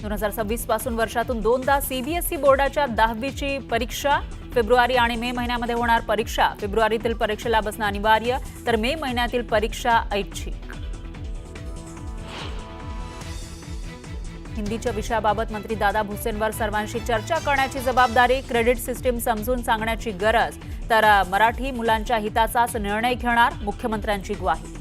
2026 पासून वर्षातून दोनदा सीबीएसई बोर्डाच्या 10वीची परीक्षा। फेब्रुवारी आणि मे महिन्यामध्ये होणार परीक्षा। फेब्रुवारीतील परीक्षेला बसणं अनिवार्य, तर मे महिन्यातील परीक्षा ऐच्छिक। हिंदीच्या विषयाबाबत मंत्री दादा भुसेंवर सर्वांशी चर्चा करण्याची जबाबदारी। क्रेडिट सिस्टीम समजून सांगण्याची गरज, तर मराठी मुलांच्या हिताचाच निर्णय घेणार, मुख्यमंत्र्यांची ग्वाही।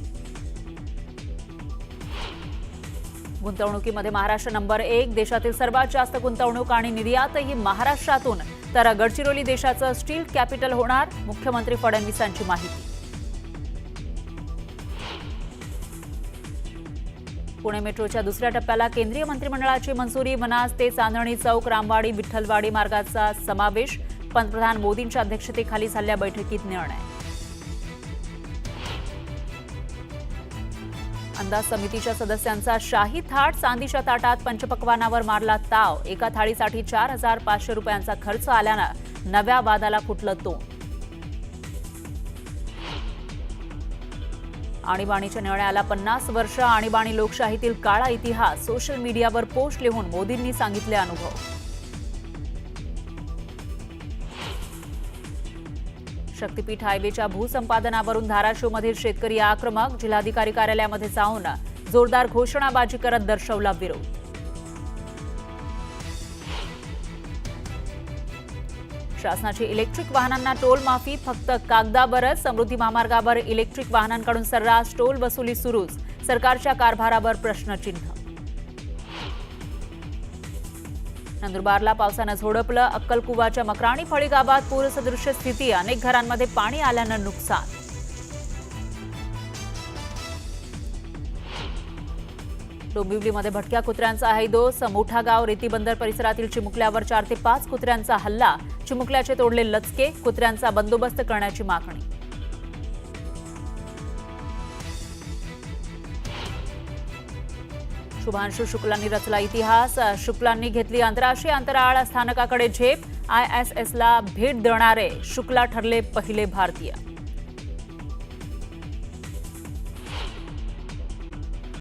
गुंतवणुकीमध्ये महाराष्ट्र नंबर 1, देशातील सर्वात जास्त गुंतवणूक आणि निर्यातही महाराष्ट्रातून, तर गडचिरोली देशाचं स्टील कॅपिटल होणार, मुख्यमंत्री फडणवीसांची माहिती। पुणे मेट्रोच्या दुसऱ्या टप्प्याला केंद्रीय मंत्रिमंडळाची मंजुरी। मनास ते चांदणी चौक, रामवाडी, विठ्ठलवाडी मार्गाचा समावेश। पंतप्रधान मोदींच्या अध्यक्षतेखाली झालेल्या बैठकीत निर्णय। अंदाज समितीच्या सदस्यांचा शाही थाट, चांदीच्या ताटात पंचपक्वानावर मारला ताव। एका थाळीसाठी 4,500 रुपयांचा खर्च आल्यानं नव्या वादाला फुटलं तोंड। आणीबाणीच्या निर्णयाला 50 वर्ष, आणीबाणी लोकशाहीतील काळा इतिहास। सोशल मीडियावर पोस्ट लिहून मोदींनी सांगितले अनुभव। शक्तीपीठ हायवेच्या भूसंपादनावरून धाराशिवमधील शेतकरी आक्रमक। जिल्हाधिकारी कार्यालयामध्ये जाऊन जोरदार घोषणाबाजी करत दर्शवला विरोध। शासनाची इलेक्ट्रिक वाहनांना टोल माफी फक्त कागदावरच। समृद्धी महामार्गावर इलेक्ट्रिक वाहनांकडून सर्रास टोल वसुली सुरूच, सरकारच्या कारभारावर प्रश्नचिन्ह। नंदुरबारला पावसानं झोडपलं, अक्कलकुवाच्या मकराणी फळी गावात पूरसदृश्य स्थिती। अनेक घरांमध्ये पाणी आल्यानं नुकसान। डोंबिवलीमध्ये भटक्या कुत्र्यांचा हैदोस। मोठा गाव रेती बंदर परिसरातील चिमुकल्यावर 4 ते 5 कुत्र्यांचा हल्ला। चिमुकल्याचे तोडले लचके, कुत्र्यांचा बंदोबस्त करण्याची मागणी। शुभांशु शुक्लांनी रचला इतिहास। शुक्लांनी घेतली आंतरराष्ट्रीय अंतराळ स्थानकाकडे झेप। ISSला भेट देणारे शुक्ला ठरले पहिले भारतीय।